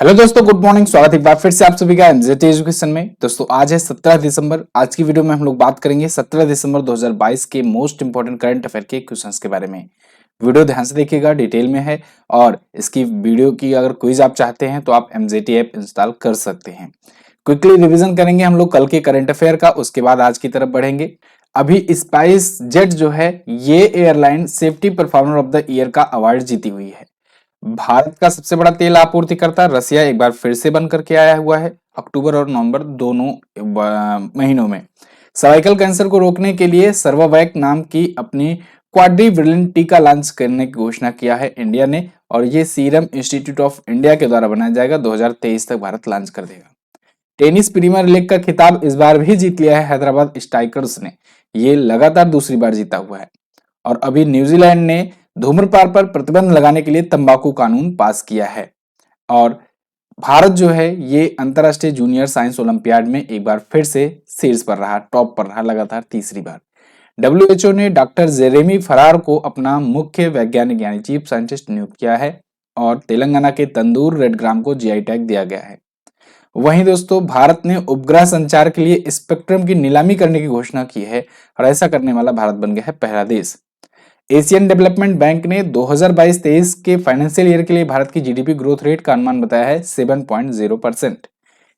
Hello दोस्तों, good morning. स्वागत है एक बार फिर से आप सभी का एमजेटी एजुकेशन में। दोस्तों आज है 17 दिसंबर। आज की वीडियो में हम लोग बात करेंगे 17 दिसंबर 2022 के मोस्ट इंपोर्टेंट करंट अफेयर के क्वेश्चंस के बारे में। वीडियो ध्यान से देखिएगा, डिटेल में है। और इसकी वीडियो की अगर क्विज आप चाहते हैं तो आप एमजेटी ऐप इंस्टॉल कर सकते हैं। क्विकली रिवीजन करेंगे हम लोग कल के करंट अफेयर का, उसके बाद आज की तरफ बढ़ेंगे। अभी स्पाइस जेट जो है, ये airline safety performer of the year का अवार्ड जीती हुई है। भारत का सबसे बड़ा तेल आपूर्तिकर्ता रसिया एक बार फिर से बन करके आया हुआ है अक्टूबर और नवंबर दोनों महीनों में। सर्वाइकल कैंसर को रोकने के लिए सर्वावैक नाम की अपनी क्वाड्रीवैलेंट टीका लॉन्च करने की घोषणा किया है इंडिया ने, और ये सीरम इंस्टीट्यूट ऑफ इंडिया के द्वारा बनाया जाएगा। 2023 तक भारत लॉन्च कर देगा। टेनिस प्रीमियर लीग का खिताब इस बार भी जीत लिया है हैदराबाद स्ट्राइकर्स ने। ये लगातार दूसरी बार जीता हुआ है। और अभी न्यूजीलैंड ने धूम्रपान पर प्रतिबंध लगाने के लिए तंबाकू कानून पास किया है। और भारत जो है ये अंतरराष्ट्रीय जूनियर साइंस ओलंपियाड में एक बार फिर से शीर्ष पर रहा, टॉप पर रहा लगातार तीसरी बार। डब्ल्यूएचओ ने डॉक्टर जेरेमी फरार को अपना मुख्य वैज्ञानिक यानी चीफ साइंटिस्ट नियुक्त किया है। और तेलंगाना के तंदूर रेड ग्राम को जीआई टैग दिया गया है। वहीं दोस्तों भारत ने उपग्रह संचार के लिए स्पेक्ट्रम की नीलामी करने की घोषणा की है, और ऐसा करने वाला भारत बन गया है पहला देश। एशियन डेवलपमेंट बैंक ने 2022-23 के फाइनेंशियल ईयर के लिए भारत की जीडीपी ग्रोथ रेट का अनुमान बताया है 7.0%।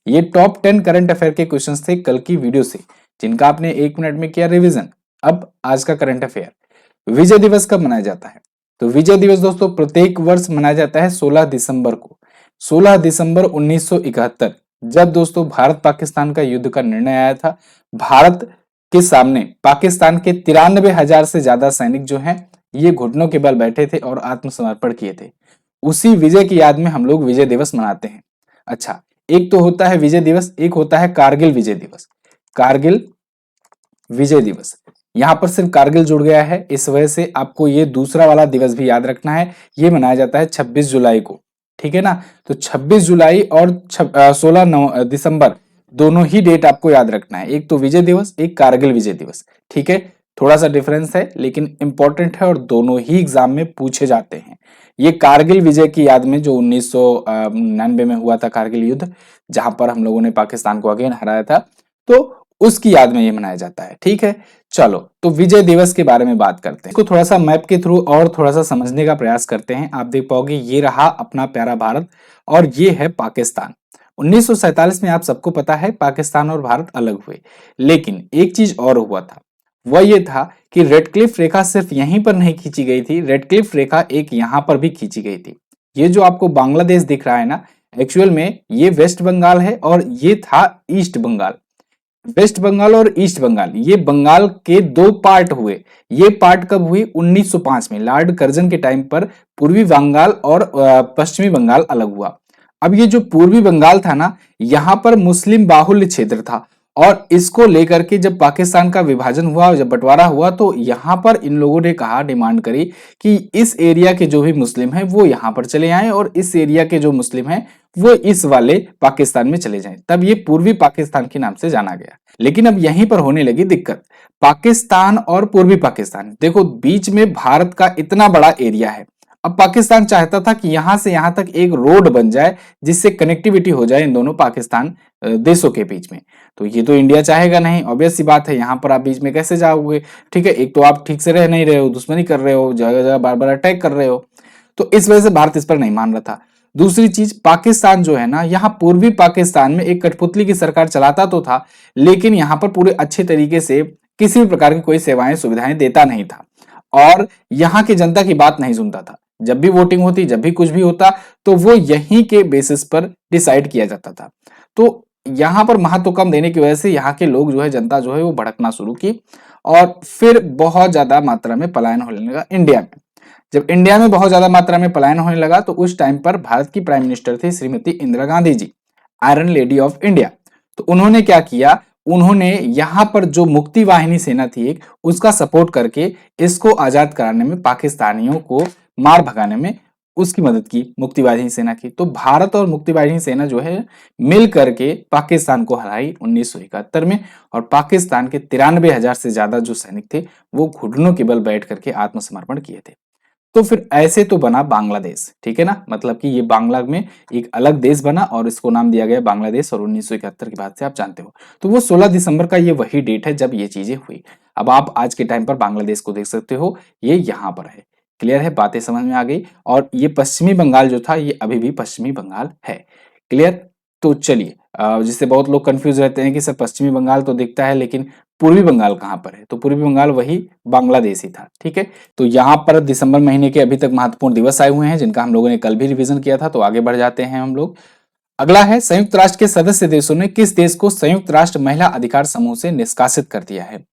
ये टॉप 10 करंट अफेयर के क्वेश्चंस थे कल की वीडियो से, जिनका आपने 1 मिनट में किया रिवीजन। अब आज का करंट अफेयर। विजय दिवस कब मनाया जाता है? तो विजय दिवस दोस्तों प्रत्येक वर्ष मनाया जाता है 16 दिसंबर को। 16 दिसंबर 1971, जब दोस्तों भारत पाकिस्तान का युद्ध का निर्णय आया था। भारत के सामने पाकिस्तान के 93,000 से ज्यादा सैनिक जो हैं ये घुटनों के बल बैठे थे और आत्मसमर्पण किए थे। उसी विजय की याद में हम लोग विजय दिवस मनाते हैं। अच्छा, एक तो होता है विजय दिवस, एक होता है कारगिल विजय दिवस। कारगिल विजय दिवस, यहां पर सिर्फ कारगिल जुड़ गया है, इस वजह से आपको ये दूसरा वाला दिवस भी याद रखना है। ये मनाया जाता है 26 जुलाई को, ठीक है ना। तो 26 जुलाई और 16 दिसंबर दोनों ही डेट आपको याद रखना है। एक तो विजय दिवस, एक कारगिल विजय दिवस, ठीक है। थोड़ा सा डिफरेंस है लेकिन इंपॉर्टेंट है और दोनों ही एग्जाम में पूछे जाते हैं। ये कारगिल विजय की याद में जो 1999 में हुआ था कारगिल युद्ध, जहां पर हम लोगों ने पाकिस्तान को अगेन हराया था, तो उसकी याद में ये मनाया जाता है, ठीक है। चलो तो विजय दिवस के बारे में बात करते हैं। इसको थोड़ा सा मैप के थ्रू और थोड़ा सा समझने का प्रयास करते हैं। आप देख पाओगे ये रहा अपना प्यारा भारत और ये है पाकिस्तान। 1947 में आप सबको पता है पाकिस्तान और भारत अलग हुए, लेकिन एक चीज और हुआ था। वह ये था कि रेड क्लिफ रेखा सिर्फ यहीं पर नहीं खींची गई थी, रेड क्लिफ रेखा एक यहां पर भी खींची गई थी। ये जो आपको बांग्लादेश दिख रहा है ना, एक्चुअल में ये वेस्ट बंगाल है और ये था ईस्ट बंगाल। वेस्ट बंगाल और ईस्ट बंगाल, ये बंगाल के दो पार्ट हुए। ये पार्ट कब हुई? 1905 में लॉर्ड कर्जन के टाइम पर पूर्वी बंगाल और पश्चिमी बंगाल अलग हुआ। अब ये जो पूर्वी बंगाल था ना, यहां पर मुस्लिम बाहुल्य क्षेत्र था, और इसको लेकर के जब पाकिस्तान का विभाजन हुआ, जब बंटवारा हुआ, तो यहां पर इन लोगों ने कहा, डिमांड करी कि इस एरिया के जो भी मुस्लिम हैं वो यहां पर चले आएं और इस एरिया के जो मुस्लिम हैं वो इस वाले पाकिस्तान में चले जाएं। तब ये पूर्वी पाकिस्तान के नाम से जाना गया। लेकिन अब यहीं पर होने लगी दिक्कत। पाकिस्तान और पूर्वी पाकिस्तान, देखो बीच में भारत का इतना बड़ा एरिया है। अब पाकिस्तान चाहता था कि यहां से यहां तक एक रोड बन जाए जिससे कनेक्टिविटी हो जाए इन दोनों पाकिस्तान देशों के बीच में। तो ये तो इंडिया चाहेगा नहीं, ऑब्वियस सी बात है। यहां पर आप बीच में कैसे जाओगे? ठीक है, एक तो आप ठीक से रह नहीं रहे हो, दुश्मनी कर रहे हो, जगह जगह बार बार अटैक कर रहे हो, तो इस वजह से भारत इस पर नहीं मान रहा था। दूसरी चीज, पाकिस्तान जो है ना, यहाँ पूर्वी पाकिस्तान में एक कठपुतली की सरकार चलाता तो था, लेकिन यहाँ पर पूरे अच्छे तरीके से किसी भी प्रकार की कोई सेवाएं सुविधाएं देता नहीं था, और यहाँ की जनता की बात नहीं सुनता था। जब भी वोटिंग होती, जब भी कुछ भी होता, तो वो यहीं के बेसिस पर डिसाइड किया जाता था। तो यहाँ पर महत्व कम देने की वजह से यहाँ के लोग जो है, जनता जो है वो भड़कना शुरू की, और फिर बहुत ज्यादा मात्रा में पलायन होने लगा इंडिया में। जब इंडिया में बहुत ज्यादा मात्रा में पलायन होने लगा, तो उस टाइम पर भारत की प्राइम मिनिस्टर थी Shrimati Indira Gandhi ji, iron lady of India. तो उन्होंने क्या किया, उन्होंने यहां पर जो मुक्ति वाहिनी सेना थी एक, उसका सपोर्ट करके इसको आजाद कराने में, पाकिस्तानियों को मार भगाने में उसकी मदद की, मुक्ति वाहिनी सेना की। तो भारत और मुक्ति वाहिनी सेना जो है मिल करके पाकिस्तान को हराई 1971 में, और पाकिस्तान के 93,000 से ज्यादा जो सैनिक थे वो घुटनों के बल बैठ करके आत्मसमर्पण किए थे। तो फिर ऐसे तो बना बांग्लादेश, ठीक है ना, मतलब कि ये बांग्ला में एक अलग देश बना और इसको नाम दिया गया बांग्लादेश, और 1971 के बाद से आप जानते हो। तो वो 16 दिसंबर का ये वही डेट है जब ये चीजें हुई। अब आप आज के टाइम पर बांग्लादेश को देख सकते हो, ये यहाँ पर है। क्लियर है, बातें समझ में आ गई। और ये पश्चिमी बंगाल जो था ये अभी भी पश्चिमी बंगाल है। क्लियर। तो चलिए, जिससे बहुत लोग कंफ्यूज रहते हैं कि सर पश्चिमी बंगाल तो दिखता है लेकिन पूर्वी बंगाल कहाँ पर है, तो पूर्वी बंगाल वही बांग्लादेश ही था। ठीक है, तो यहाँ पर दिसंबर महीने के अभी तक महत्वपूर्ण दिवस आए हुए हैं जिनका हम लोगों ने कल भी रिवीजन किया था। तो आगे बढ़ जाते हैं हम लोग। अगला है, संयुक्त राष्ट्र के सदस्य देशों ने किस देश को संयुक्त राष्ट्र महिला अधिकार समूह से निष्कासित कर दिया है।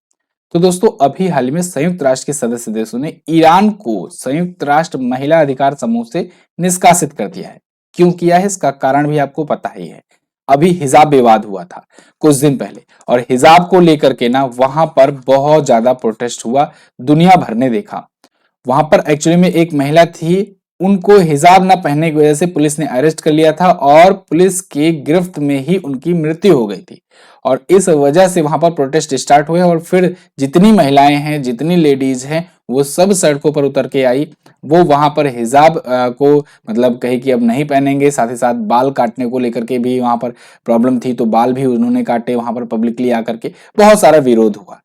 तो दोस्तों अभी हाल ही में संयुक्त राष्ट्र के सदस्य देशों ने ईरान को संयुक्त राष्ट्र महिला अधिकार समूह से निष्कासित कर दिया है। क्यों किया है इसका कारण भी आपको पता ही है। अभी हिजाब विवाद हुआ था कुछ दिन पहले, और हिजाब को लेकर के ना वहां पर बहुत ज्यादा प्रोटेस्ट हुआ, दुनिया भर ने देखा। वहां पर एक्चुअली में एक महिला थी, उनको हिजाब ना पहनने की वजह से पुलिस ने अरेस्ट कर लिया था और पुलिस की गिरफ्त में ही उनकी मृत्यु हो गई थी। और इस वजह से वहां पर प्रोटेस्ट स्टार्ट हुए और फिर जितनी महिलाएं हैं, जितनी लेडीज हैं, वो सब सड़कों पर उतर के आई। वो वहां पर हिजाब को मतलब कहे कि अब नहीं पहनेंगे, साथ ही साथ बाल काटने को लेकर के भी वहां पर प्रॉब्लम थी, तो बाल भी उन्होंने काटे वहां पर पब्लिकली आकर के, बहुत सारा विरोध हुआ।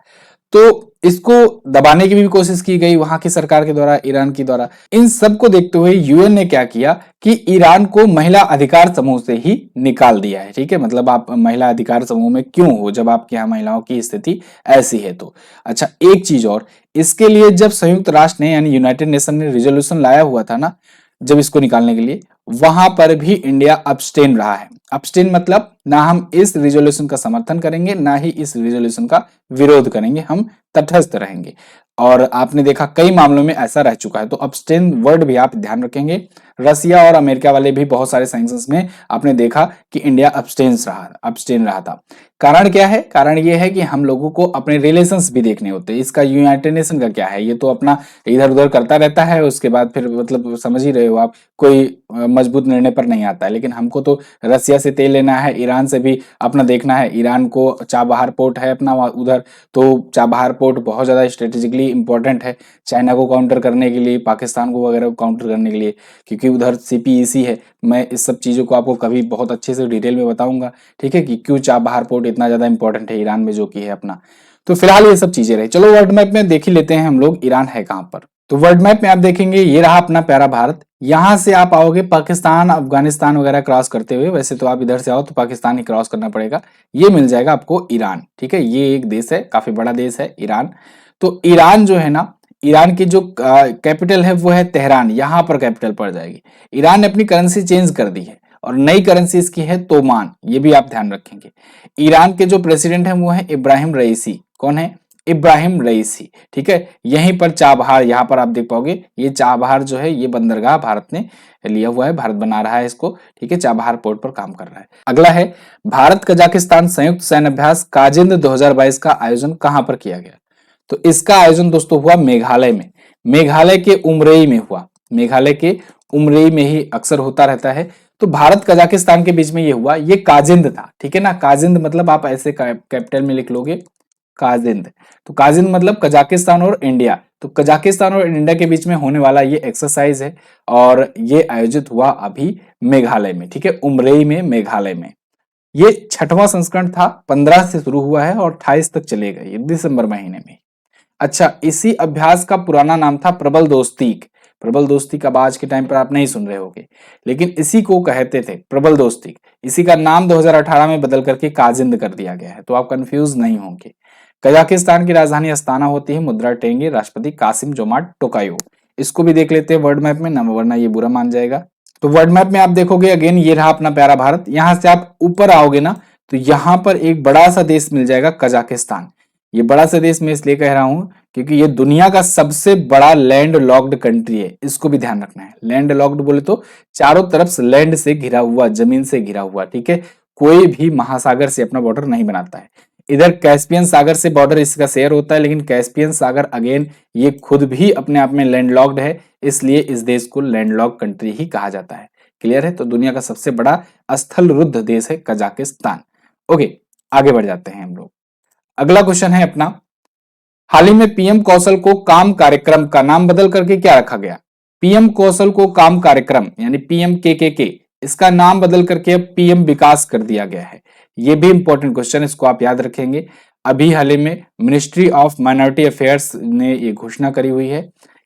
तो इसको दबाने की भी कोशिश की गई वहां की सरकार के द्वारा, ईरान की द्वारा। इन सब को देखते हुए यूएन ने क्या किया कि ईरान को महिला अधिकार समूह से ही निकाल दिया है। ठीक है, मतलब आप महिला अधिकार समूह में क्यों हो जब आपके यहाँ महिलाओं की स्थिति ऐसी है। तो अच्छा, एक चीज और, इसके लिए जब संयुक्त राष्ट्र ने यानी यूनाइटेड नेशन ने रिजोल्यूशन लाया हुआ था ना, जब इसको निकालने के लिए, वहां पर भी इंडिया अब्सटेन रहा है। अब्सटेन मतलब ना हम इस रिजोल्यूशन का समर्थन करेंगे ना ही इस रिजोल्यूशन का विरोध करेंगे, हम तटस्थ रहेंगे। और आपने देखा कई मामलों में ऐसा रह चुका है, तो अब्सटेन वर्ड भी आप ध्यान रखेंगे। रसिया और अमेरिका वाले भी बहुत सारे सैंक्शंस में आपने देखा कि इंडिया अब्सटेन रहा था। कारण क्या है, कारण ये है कि हम लोगों को अपने रिलेशंस भी देखने होते हैं। इसका यूनाइटेड नेशन का क्या है, ये तो अपना इधर उधर करता रहता है, उसके बाद फिर मतलब समझ ही रहे हो आप, कोई मजबूत निर्णय पर नहीं आता है। लेकिन हमको तो रसिया से तेल लेना है, ईरान से भी अपना देखना है। ईरान को चाबहार पोर्ट है अपना उधर, तो चाबहार पोर्ट बहुत ज्यादा स्ट्रेटेजिकली इंपॉर्टेंट है चाइना को काउंटर करने के लिए, पाकिस्तान को वगैरह को काउंटर करने के लिए, क्योंकि उधर सीपीईसी है। मैं इस सब चीजों को आपको कभी बहुत अच्छे से डिटेल में बताऊंगा, ठीक है, कि क्यों चाबहार पोर्ट इतना ज्यादा इंपॉर्टेंट है ईरान में जो कि है अपना। तो फिलहाल ये सब चीजें रही। चलो वर्ल्ड मैप में देख ही लेते हैं हम लोग ईरान है कहां पर। तो वर्ल्ड मैप में आप देखेंगे ये रहा अपना प्यारा भारत। यहां से आप आओगे पाकिस्तान, अफगानिस्तान वगैरह क्रॉस करते हुए, वैसे तो आप इधर से आओ तो पाकिस्तान ही क्रॉस करना पड़ेगा। ये मिल जाएगा आपको ईरान। ठीक है, ये एक देश है, काफी बड़ा देश है ईरान। तो ईरान जो है ना, ईरान की जो कैपिटल है वो है तेहरान, यहां पर कैपिटल पड़ जाएगी। ईरान ने अपनी करेंसी चेंज कर दी है और नई करेंसी इसकी है तोमान, ये भी आप ध्यान रखेंगे। ईरान के जो प्रेसिडेंट है वो है इब्राहिम रईसी। कौन है? इब्राहिम रईसी। ठीक है, यहीं पर चाबहार, यहां पर आप देख पाओगे ये चाबहार जो है ये बंदरगाह भारत ने लिया हुआ है, भारत बना रहा है इसको। ठीक है, चाबहार पोर्ट पर काम कर रहा है। अगला है, भारत कजाकिस्तान संयुक्त सैन्य अभ्यास काजिंद 2022 का आयोजन कहां पर किया गया। तो इसका आयोजन दोस्तों हुआ मेघालय में, मेघालय के उमरेई में हुआ। मेघालय के उमरेई में ही अक्सर होता रहता है। तो भारत कजाकिस्तान के बीच में ये हुआ, ये काजिंद था। ठीक है ना, काजिंद मतलब आप ऐसे कैपिटल में लिख लोगे काजिंद। तो काजिंद मतलब कजाकिस्तान और इंडिया, तो कजाकिस्तान और इंडिया के बीच में होने वाला ये एक्सरसाइज है और ये आयोजित हुआ अभी मेघालय में। ठीक है, उमरेई में, मेघालय में। ये 6वां संस्करण था, 15 से शुरू हुआ है और 28 तक चलेगा ये दिसंबर महीने में। अच्छा, इसी अभ्यास का पुराना नाम था प्रबल दोस्तीक। प्रबल दोस्तीक अब आज के टाइम पर आप नहीं सुन रहे होगे, लेकिन इसी को कहते थे प्रबल दोस्तीक। इसी का नाम 2018 में बदल करके काजिंद कर दिया गया है, तो आप कंफ्यूज नहीं होंगे। कजाकिस्तान की राजधानी अस्ताना होती है, मुद्रा टेंगे, राष्ट्रपति कासिम जोमाट टोकायो। इसको भी देख लेते हैं वर्ल्ड मैप में, ना वरना ये बुरा मान जाएगा। तो वर्ल्ड मैप में आप देखोगे अगेन ये रहा अपना प्यारा भारत। यहां से आप ऊपर आओगे ना, तो यहां पर एक बड़ा सा देश मिल जाएगा कजाकिस्तान। ये बड़ा सा देश मैं इसलिए कह रहा हूं क्योंकि ये दुनिया का सबसे बड़ा लैंड लॉक्ड कंट्री है, इसको भी ध्यान रखना है। लैंड लॉक्ड बोले तो चारों तरफ से लैंड से घिरा हुआ, जमीन से घिरा हुआ। ठीक है, कोई भी महासागर से अपना बॉर्डर नहीं बनाता है। इधर कैस्पियन सागर से बॉर्डर इसका शेयर होता है, लेकिन कैस्पियन सागर अगेन ये खुद भी अपने आप में लैंडलॉक्ड है, इसलिए इस देश को लैंडलॉक्ड कंट्री ही कहा जाता है। क्लियर है, तो दुनिया का सबसे बड़ा स्थल रुद्ध देश है कजाकिस्तान। ओके, आगे बढ़ जाते हैं हम लोग। अगला क्वेश्चन है अपना, हाल ही में पीएम कौशल को काम कार्यक्रम का नाम बदल करके क्या रखा गया। पीएम कौशल को काम कार्यक्रम यानी पीएम के इसका नाम बदल करके अब पीएम विकास कर दिया गया है। ये भी इंपॉर्टेंट क्वेश्चन, इसको आप याद रखेंगे। अभी हाल ही में मिनिस्ट्री ऑफ माइनॉरिटी अफेयर्स ने ये घोषणा करी हुई है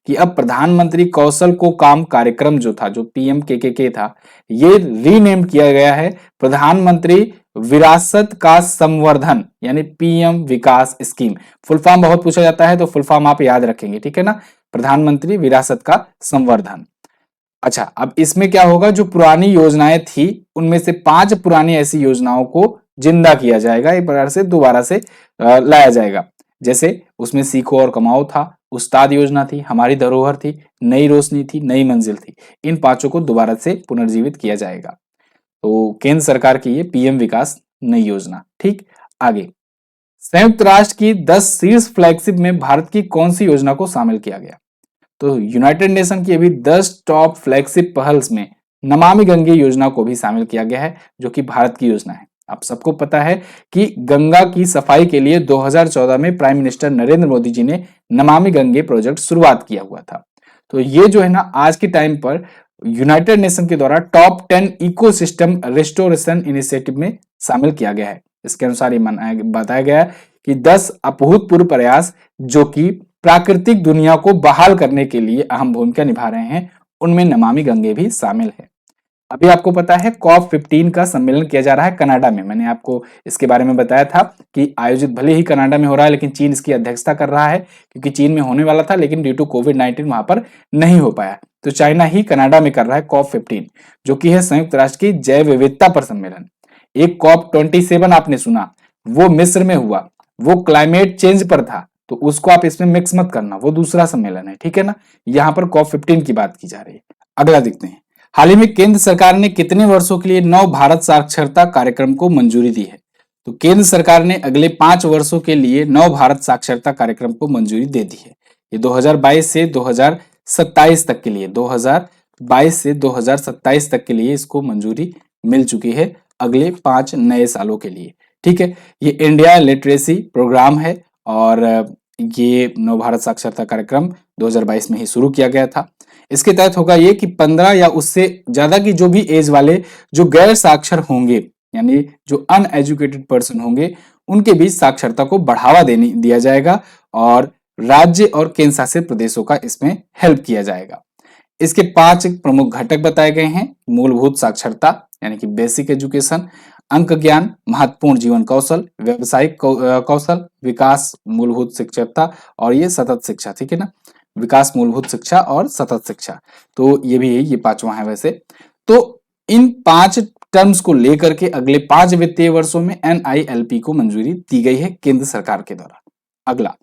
कि अब प्रधानमंत्री कौशल को काम कार्यक्रम जो था, जो पीएम के था, ये रीनेम किया गया है प्रधानमंत्री विरासत का संवर्धन यानी पीएम विकास स्कीम। फुल फॉर्म बहुत पूछा जाता है तो फुल फॉर्म आप याद रखेंगे, ठीक है ना, प्रधानमंत्री विरासत का संवर्धन। अच्छा, अब इसमें क्या होगा, जो पुरानी योजनाएं थी उनमें से 5 पुरानी ऐसी योजनाओं को जिंदा किया जाएगा, एक प्रकार से दोबारा से लाया जाएगा। जैसे उसमें सीखो और कमाओ था, उस्ताद योजना थी, हमारी धरोहर थी, नई रोशनी थी, नई मंजिल थी। इन 5 को दोबारा से पुनर्जीवित किया जाएगा। तो केंद्र सरकार की ये पीएम विकास नई योजना। ठीक, आगे संयुक्त राष्ट्र की 10 शीर्ष फ्लैगशिप में भारत की कौन सी योजना को शामिल किया गया? तो यूनाइटेड नेशन की अभी 10 टॉप फ्लैगशिप पहल्स में नमामि गंगे योजना को भी शामिल किया गया है, जो कि भारत की योजना है। आप सबको पता है कि गंगा की सफाई के लिए 2014 में प्राइम मिनिस्टर नरेंद्र मोदी जी ने नमामि गंगे प्रोजेक्ट शुरुआत किया हुआ था। तो ये जो है ना, आज के टाइम पर यूनाइटेड नेशन के द्वारा टॉप 10 इकोसिस्टम रेस्टोरेशन इनिशिएटिव में शामिल किया गया है। इसके अनुसार ये बताया गया है कि 10 अभूतपूर्व प्रयास जो कि प्राकृतिक दुनिया को बहाल करने के लिए अहम भूमिका निभा रहे हैं, उनमें नमामि गंगे भी शामिल है। अभी आपको पता है COP15 का सम्मेलन किया जा रहा है कनाडा में। मैंने आपको इसके बारे में बताया था कि आयोजित भले ही कनाडा में हो रहा है, लेकिन चीन इसकी अध्यक्षता कर रहा है, क्योंकि चीन में होने वाला था लेकिन ड्यू टू कोविड-19 वहां पर नहीं हो पाया। तो चाइना ही कनाडा में कर रहा है COP15, जो कि है संयुक्त राष्ट्र की जैव विविधता पर सम्मेलन। एक COP27 आपने सुना, वो मिस्र में हुआ, वो क्लाइमेट चेंज पर था, तो उसको आप इसमें मिक्स मत करना, वो दूसरा सम्मेलन है, ठीक है ना। यहाँ पर COP15 की बात की जा रही है। अगला देखते हैं, हाल ही में केंद्र सरकार ने कितने वर्षों के लिए नव भारत साक्षरता कार्यक्रम को मंजूरी दी है? तो केंद्र सरकार ने अगले 5 वर्षों के लिए नव भारत साक्षरता कार्यक्रम को मंजूरी दे दी है। ये 2022 से 2027 तक के लिए, 2022 से 2027 तक के लिए इसको मंजूरी मिल चुकी है, अगले 5 नए सालों के लिए। ठीक है, ये इंडिया लिटरेसी प्रोग्राम है और ये नव भारत साक्षरता कार्यक्रम 2022 में ही शुरू किया गया था। इसके तहत होगा ये कि 15 या उससे ज्यादा की जो भी एज वाले जो गैर साक्षर होंगे, यानी जो अनएजुकेटेड पर्सन होंगे, उनके बीच साक्षरता को बढ़ावा दिया जाएगा और राज्य और केंद्र शासित प्रदेशों का इसमें हेल्प किया जाएगा। इसके 5 प्रमुख घटक बताए गए हैं, मूलभूत साक्षरता यानी कि बेसिक एजुकेशन, अंक ज्ञान, महत्वपूर्ण जीवन कौशल, व्यावसायिक कौशल, विकास, मूलभूत शिक्षकता और ये सतत शिक्षा। ठीक है ना, विकास, मूलभूत शिक्षा और सतत शिक्षा। तो ये भी ये 5वां है वैसे। तो इन 5 टर्म्स को लेकर के अगले 5 वित्तीय वर्षों में NILP को मंजूरी दी गई है केंद्र सरकार के द्वारा। अगला,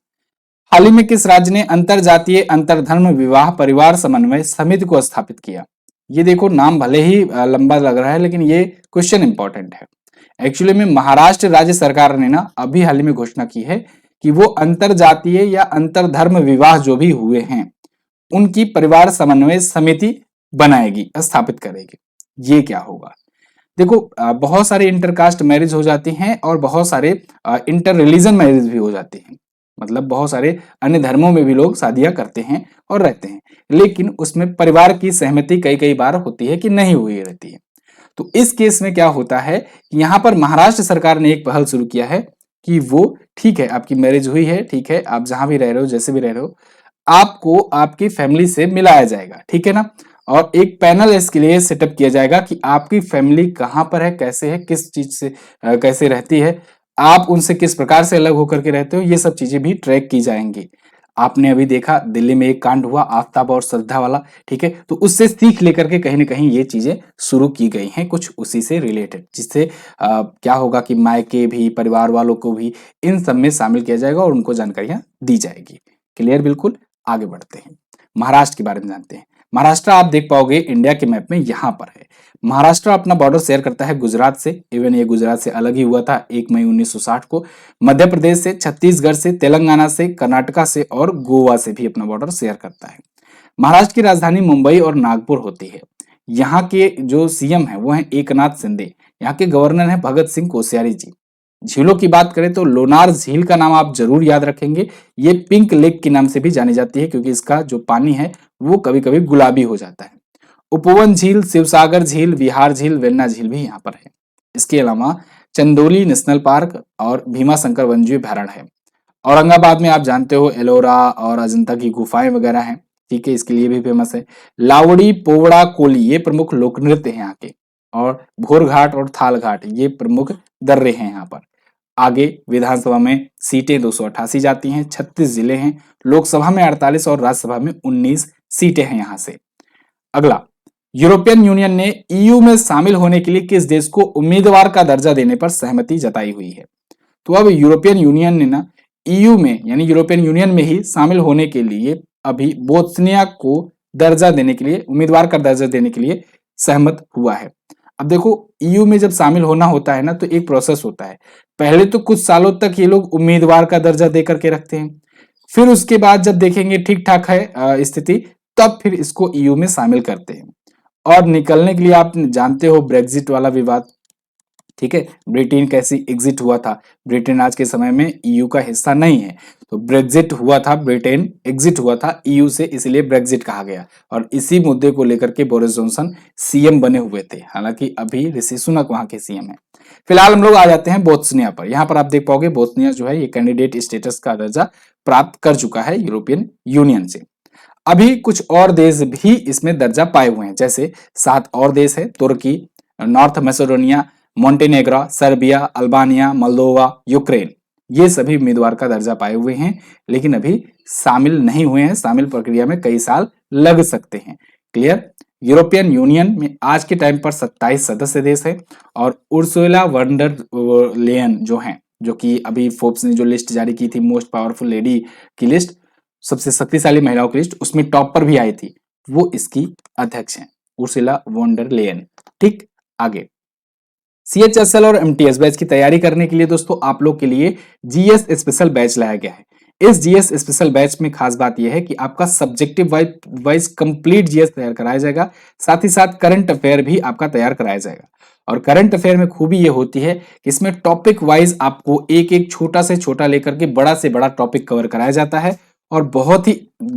हाल ही में किस राज्य ने अंतरजातीय अंतरधर्म विवाह परिवार समन्वय समिति को स्थापित किया? ये देखो, नाम भले ही लंबा लग रहा है लेकिन ये क्वेश्चन इंपॉर्टेंट है। एक्चुअली में महाराष्ट्र राज्य सरकार ने ना अभी हाल ही में घोषणा की है कि वो अंतरजातीय या अंतरधर्म विवाह जो भी हुए हैं उनकी परिवार समन्वय समिति बनाएगी, स्थापित करेगी। ये क्या होगा? देखो, बहुत सारे इंटरकास्ट मैरिज हो जाती हैं और बहुत सारे इंटर रिलीजन मैरिज भी हो जाती हैं, मतलब बहुत सारे अन्य धर्मों में भी लोग शादियां करते हैं और रहते हैं, लेकिन उसमें परिवार की सहमति कई कई बार होती है कि नहीं हुई रहती है। तो इस केस में क्या होता है कि यहाँ पर महाराष्ट्र सरकार ने एक पहल शुरू किया है कि वो ठीक है, आपकी मैरिज हुई है, ठीक है, आप जहां भी रह रहे हो, जैसे भी रह रहे हो, आपको आपकी फैमिली से मिलाया जाएगा, ठीक है ना। और एक पैनल इसके लिए सेटअप किया जाएगा कि आपकी फैमिली कहां पर है, कैसे है, किस चीज से कैसे रहती है, आप उनसे किस प्रकार से अलग होकर के रहते हो, ये सब चीजें भी ट्रैक की जाएंगी। आपने अभी देखा दिल्ली में एक कांड हुआ आफ्ताब और श्रद्धा वाला, ठीक है, तो उससे सीख लेकर के कहीं ना कहीं ये चीजें शुरू की गई हैं, कुछ उसी से रिलेटेड, जिससे क्या होगा कि मायके भी, परिवार वालों को भी इन सब में शामिल किया जाएगा और उनको जानकारियां दी जाएगी। क्लियर? बिल्कुल। आगे बढ़ते हैं, महाराष्ट्र के बारे में जानते हैं। महाराष्ट्र आप देख पाओगे इंडिया के मैप में यहां पर है। महाराष्ट्र अपना बॉर्डर शेयर करता है गुजरात से, इवन ये गुजरात से अलग ही हुआ था 1 मई 1960 को। मध्य प्रदेश से, छत्तीसगढ़ से, तेलंगाना से, कर्नाटका से और गोवा से भी अपना बॉर्डर शेयर करता है। महाराष्ट्र की राजधानी मुंबई और नागपुर होती है। यहाँ के जो सीएम है वो है एकनाथ शिंदे, यहाँ के गवर्नर है भगत सिंह कोश्यारी जी। झीलों की बात करें तो लोनार झील का नाम आप जरूर याद रखेंगे, ये पिंक लेक के नाम से भी जानी जाती है क्योंकि इसका जो पानी है वो कभी कभी गुलाबी हो जाता है। उपवन झील, शिवसागर झील, विहार झील, वेन्ना झील भी यहाँ पर है। इसके अलावा चंदोली नेशनल पार्क और भीमा शंकर वन्यजीव अभयारण्य है। औरंगाबाद में आप जानते हो एलोरा और अजंता की गुफाएं वगैरह हैं, ठीक है, इसके लिए भी फेमस है। लावड़ी, पोवड़ा, कोली ये प्रमुख लोक नृत्य हैं यहाँ के। और भोर घाट और थाल घाट ये प्रमुख दर्रे हैं यहाँ पर। आगे विधानसभा में सीटें 288 जाती हैं, 36 जिले हैं, लोकसभा में 48 और राज्यसभा में 19 सीटें हैं यहाँ से। अगला, यूरोपियन यूनियन ने ईयू में शामिल होने के लिए किस देश को उम्मीदवार का दर्जा देने पर सहमति जताई हुई है? तो अब यूरोपियन यूनियन ने ना ईयू में यानी यूरोपियन यूनियन में ही शामिल होने के लिए अभी बोस्निया को दर्जा देने के लिए, उम्मीदवार का दर्जा देने के लिए सहमत हुआ है। अब देखो, ईयू में जब शामिल होना होता है ना तो एक प्रोसेस होता है। पहले तो कुछ सालों तक ये लोग उम्मीदवार का दर्जा दे करके रखते हैं, फिर उसके बाद जब देखेंगे ठीक ठाक है स्थिति, तब फिर इसको ईयू में शामिल करते हैं। और निकलने के लिए आप जानते हो ब्रेग्जिट वाला विवाद, ठीक है, ब्रिटेन कैसी एग्जिट हुआ था। ब्रिटेन आज के समय में ईयू का हिस्सा नहीं है, तो ब्रेग्जिट हुआ था, ब्रिटेन एग्जिट हुआ था ईयू से, इसलिए ब्रेग्जिट कहा गया। और इसी मुद्दे को लेकर के बोरिस जॉनसन सीएम बने हुए थे, हालांकि अभी ऋषि सुनक वहां के सीएम है। फिलहाल हम लोग आ जाते हैं बोस्निया पर। यहाँ पर आप देख पाओगे बोस्निया जो है ये कैंडिडेट स्टेटस का दर्जा प्राप्त कर चुका है यूरोपियन यूनियन से। अभी कुछ और देश भी इसमें दर्जा पाए हुए हैं, जैसे 7 और देश है, तुर्की, North Macedonia, Montenegro, Serbia, Albania, Moldova, Ukraine, ये सभी उम्मीदवार का दर्जा पाए हुए हैं, लेकिन अभी शामिल नहीं हुए हैं। शामिल प्रक्रिया में कई साल लग सकते हैं। क्लियर? यूरोपियन यूनियन में आज के टाइम पर 27 सदस्य देश है और उर्सुला वंडर लेयन जो हैं, जो कि अभी फोर्ब्स ने जो लिस्ट जारी की थी मोस्ट पावरफुल लेडी की लिस्ट, सबसे शक्तिशाली महिलाओं की लिस्ट, उसमें टॉप पर भी आई थी, वो इसकी अध्यक्ष हैं, उर्सुला वॉन्डर लेयन। ठीक, आगे सीएचएसएल और एमटीएस बैच की तैयारी करने के लिए दोस्तों आप लोग के लिए जीएस स्पेशल बैच लाया गया है। इस जीएस स्पेशल बैच में खास बात यह है कि आपका सब्जेक्टिव वाइज कंप्लीट जीएस तैयार कराया जाएगा, साथ ही साथ करंट अफेयर भी आपका तैयार कराया जाएगा। और करंट अफेयर में खूबी ये होती है कि इसमें टॉपिक वाइज आपको एक एक छोटा से छोटा लेकर के बड़ा से बड़ा टॉपिक कवर कराया जाता है, और बहुत ही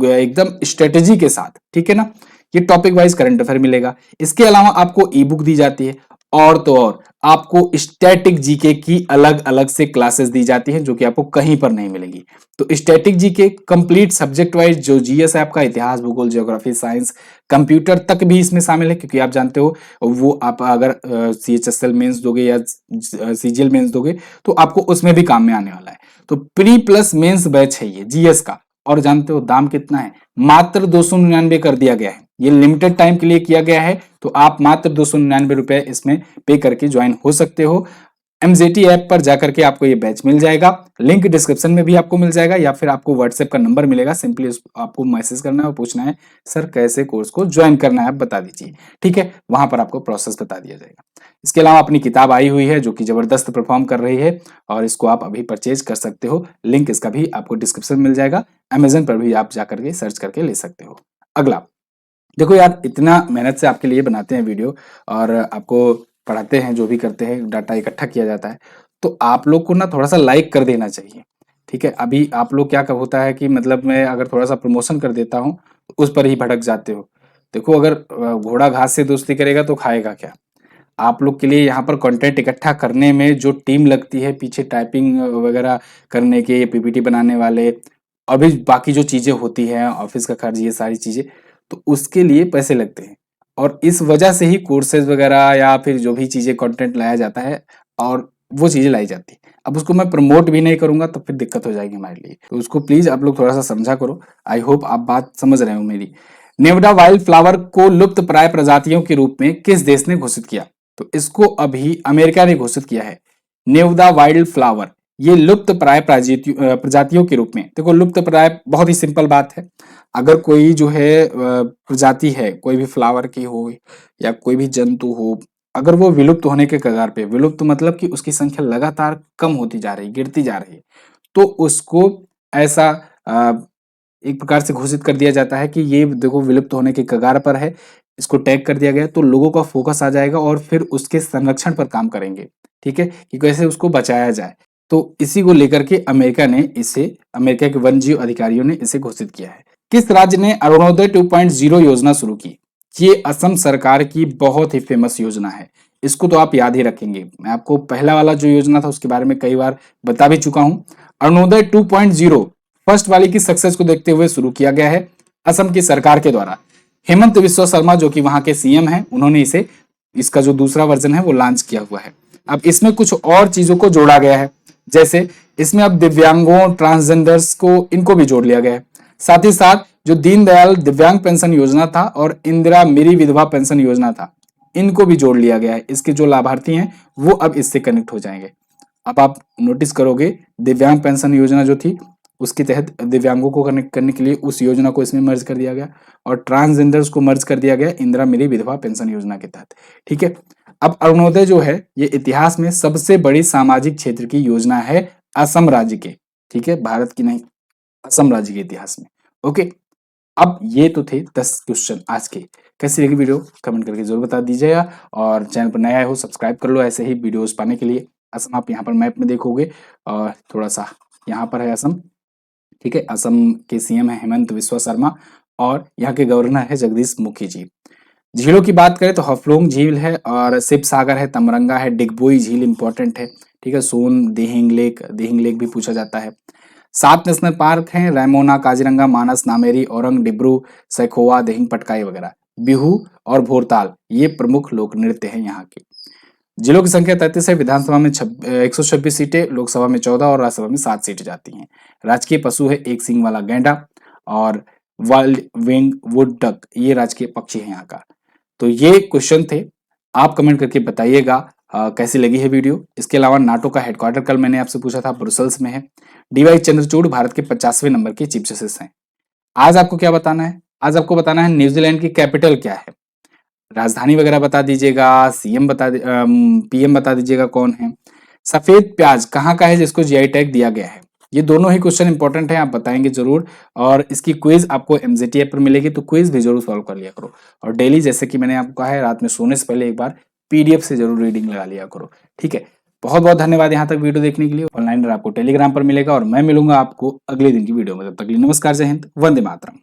एकदम स्ट्रेटेजी के साथ, ठीक है ना, ये टॉपिक वाइज करंट अफेयर मिलेगा। इसके अलावा आपको ई बुक दी जाती है, और तो और आपको स्टैटिक जीके की अलग अलग से क्लासेस दी जाती हैं, जो कि आपको कहीं पर नहीं मिलेगी। तो static GK complete subject wise जो जीएस है आपका, इतिहास, भूगोल, ज्योग्राफी, साइंस, कंप्यूटर तक भी इसमें शामिल है, क्योंकि आप जानते हो वो आप अगर सीएचएसएल मेंस दोगे या सीजीएल मेंस दोगे तो आपको उसमें भी काम में आने वाला है। तो प्री प्लस मेंस बैच है ये जीएस का, और जानते हो दाम कितना है? मात्र 299 कर दिया गया है। ये लिमिटेड टाइम के लिए किया गया है, तो आप मात्र 299 रुपए इसमें पे करके ज्वाइन हो सकते हो। एमजेटी ऐप पर जाकर के आपको ये बैच मिल जाएगा, लिंक डिस्क्रिप्शन में भी आपको मिल जाएगा, या फिर आपको व्हाट्सएप का नंबर मिलेगा, सिंपली आपको मैसेज करना है और पूछना है सर कैसे कोर्स को ज्वाइन करना है, आप बता दीजिए, ठीक है, वहां पर आपको प्रोसेस बता दिया जाएगा। इसके अलावा अपनी किताब आई हुई है जो कि जबरदस्त परफॉर्म कर रही है, और इसको आप अभी परचेज कर सकते हो, लिंक इसका भी आपको डिस्क्रिप्शन में मिल जाएगा। अमेजन पर भी आप जाकर के सर्च करके ले सकते हो। अगला, देखो यार, इतना मेहनत से आपके लिए बनाते हैं वीडियो और आपको पढ़ाते हैं, जो भी करते हैं डाटा इकट्ठा किया जाता है, तो आप लोग को ना थोड़ा सा लाइक कर देना चाहिए, ठीक है। अभी आप लोग क्या होता है कि मतलब मैं अगर थोड़ा सा प्रमोशन कर देता हूँ तो उस पर ही भटक जाते हो। देखो, अगर घोड़ा घास से दोस्ती करेगा तो खाएगा क्या? आप लोग के लिए यहाँ पर कंटेंट इकट्ठा करने में जो टीम लगती है, पीछे टाइपिंग वगैरह करने के, पीपीटी बनाने वाले, और भी बाकी जो चीजें होती हैं, ऑफिस का खर्च, ये सारी चीजें, तो उसके लिए पैसे लगते हैं। और इस वजह से ही कोर्सेज वगैरह या फिर जो भी चीजें कंटेंट लाया जाता है, और वो चीजें लाई जाती है। अब उसको मैं प्रमोट भी नहीं करूंगा तो फिर दिक्कत हो जाएगी हमारे लिए, तो उसको प्लीज आप लोग थोड़ा सा समझा करो। आई होप आप बात समझ रहे हो मेरी। नेवडा वाइल्ड फ्लावर को लुप्त प्राय प्रजातियों के रूप में किस देश ने घोषित किया? तो इसको अभी अमेरिका ने घोषित किया है। नेवदा वाइल्ड फ्लावर ये लुप्त प्राय प्रजातियों के रूप में। देखो, लुप्त प्राय बहुत ही सिंपल बात है। अगर कोई जो है प्रजाति है, कोई भी फ्लावर की हो या कोई भी जंतु हो, अगर वो विलुप्त होने के कगार पे, विलुप्त मतलब कि उसकी संख्या लगातार कम होती जा रही, गिरती जा रही है, तो उसको ऐसा एक प्रकार से घोषित कर दिया जाता है कि ये देखो विलुप्त होने के कगार पर है, इसको टैग कर दिया गया, तो लोगों का फोकस आ जाएगा और फिर उसके संरक्षण पर काम करेंगे, ठीक है, कि कैसे उसको बचाया जाए। तो इसी को लेकर के अमेरिका के वन जीव अधिकारियों ने इसे घोषित किया है। किस राज्य ने अरुणोदय 2.0 योजना शुरू की? ये असम सरकार की बहुत ही फेमस योजना है। इसको तो आप याद ही रखेंगे। मैं आपको पहला वाला जो योजना था उसके बारे में कई बार बता भी चुका हूं। अरुणोदय 2.0 फर्स्ट वाली की सक्सेस को देखते हुए शुरू किया गया है असम की सरकार के द्वारा। हेमंत बिस्वा शर्मा जो कि वहां के सीएम हैं, उन्होंने इसे इसका जो दूसरा वर्जन है वो लॉन्च किया हुआ है। अब इसमें कुछ और चीजों को जोड़ा गया है, जैसे इसमें अब दिव्यांगों, ट्रांसजेंडर्स को इनको भी जोड़ लिया गया है। साथ ही साथ जो दीनदयाल दिव्यांग पेंशन योजना था और इंदिरा मेरी विधवा पेंशन योजना था, इनको भी जोड़ लिया गया है। इसके जो लाभार्थी हैं वो अब इससे कनेक्ट हो जाएंगे। अब आप नोटिस करोगे, दिव्यांग पेंशन योजना जो थी उसके तहत दिव्यांगों को कनेक्ट करने के लिए उस योजना को इसमें मर्ज कर दिया गया और ट्रांसजेंडर्स को मर्ज कर दिया गया इंदिरा मेरी विधवा पेंशन योजना के तहत। ठीक है। अब अरुणोदय जो है ये इतिहास में सबसे बड़ी सामाजिक क्षेत्र की योजना है असम राज्य के। ठीक है, भारत की नहीं, असम राज्य के इतिहास में। ओके, अब ये तो थे 10 क्वेश्चन आज के। कैसी लगी वीडियो कमेंट करके जरूर बता दीजिएगा और चैनल पर नया आए हो सब्सक्राइब कर लो ऐसे ही वीडियोस पाने के लिए। असम आप यहाँ पर मैप में देखोगे और थोड़ा सा यहाँ पर है असम। ठीक है, असम के सीएम है हेमंत बिस्वा शर्मा और यहाँ के गवर्नर है जगदीश मुखी जी। झीलों की बात करें तो हफलोंग झील है और शिव सागर है, तमरंगा है, डिगबोई झील इंपॉर्टेंट है। ठीक है, सोन, दिहिंग लेक भी पूछा जाता है। 7 नेशनल पार्क हैं, रायमोना, काजीरंगा, मानस, नामेरी, औरंग, डिब्रू, सैखोवा, दिहिंग पटकाई वगैरह। बिहू और भोरताल ये प्रमुख लोक नृत्य हैं यहाँ के। जिलों की संख्या 33 है, विधानसभा में 126 सीटें, लोकसभा में 14 और राज्यसभा में 7 सीटें जाती हैं। राजकीय पशु है एक सींग वाला गैंडा और वाइल्ड विंग वुड डक, ये राजकीय पक्षी है यहाँ का। तो ये क्वेश्चन थे, आप कमेंट करके बताइएगा कैसी लगी है वीडियो। इसके अलावा नाटो का हेडक्वार्टर कल मैंने आपसे पूछा था ब्रुसेल्स में है। डीवाई चंद्रचूड़ भारत के 50वें नंबर के चीफ जस्टिस हैं। आज आपको क्या बताना है? आज आपको बताना है न्यूजीलैंड की कैपिटल क्या है, राजधानी वगैरह बता दीजिएगा, सीएम पीएम बता दीजिएगा कौन है। सफेद प्याज कहाँ का है जिसको जीआई टैग दिया गया है? ये दोनों ही क्वेश्चन इंपॉर्टेंट है, आप बताएंगे जरूर। और इसकी क्विज आपको एमजीटी ऐप पर मिलेगी, तो क्विज भी जरूर सॉल्व कर लिया करो। और डेली जैसे कि मैंने आपको कहा है, रात में सोने से पहले एक बार पीडीएफ से जरूर रीडिंग लगा लिया करो। ठीक है, बहुत बहुत धन्यवाद यहाँ तक वीडियो देखने के लिए। ऑनलाइन आपको टेलीग्राम पर मिलेगा और मैं मिलूंगा आपको अगले दिन की वीडियो में। तब तक के लिए नमस्कार, जय हिंद, वंदे मातरम।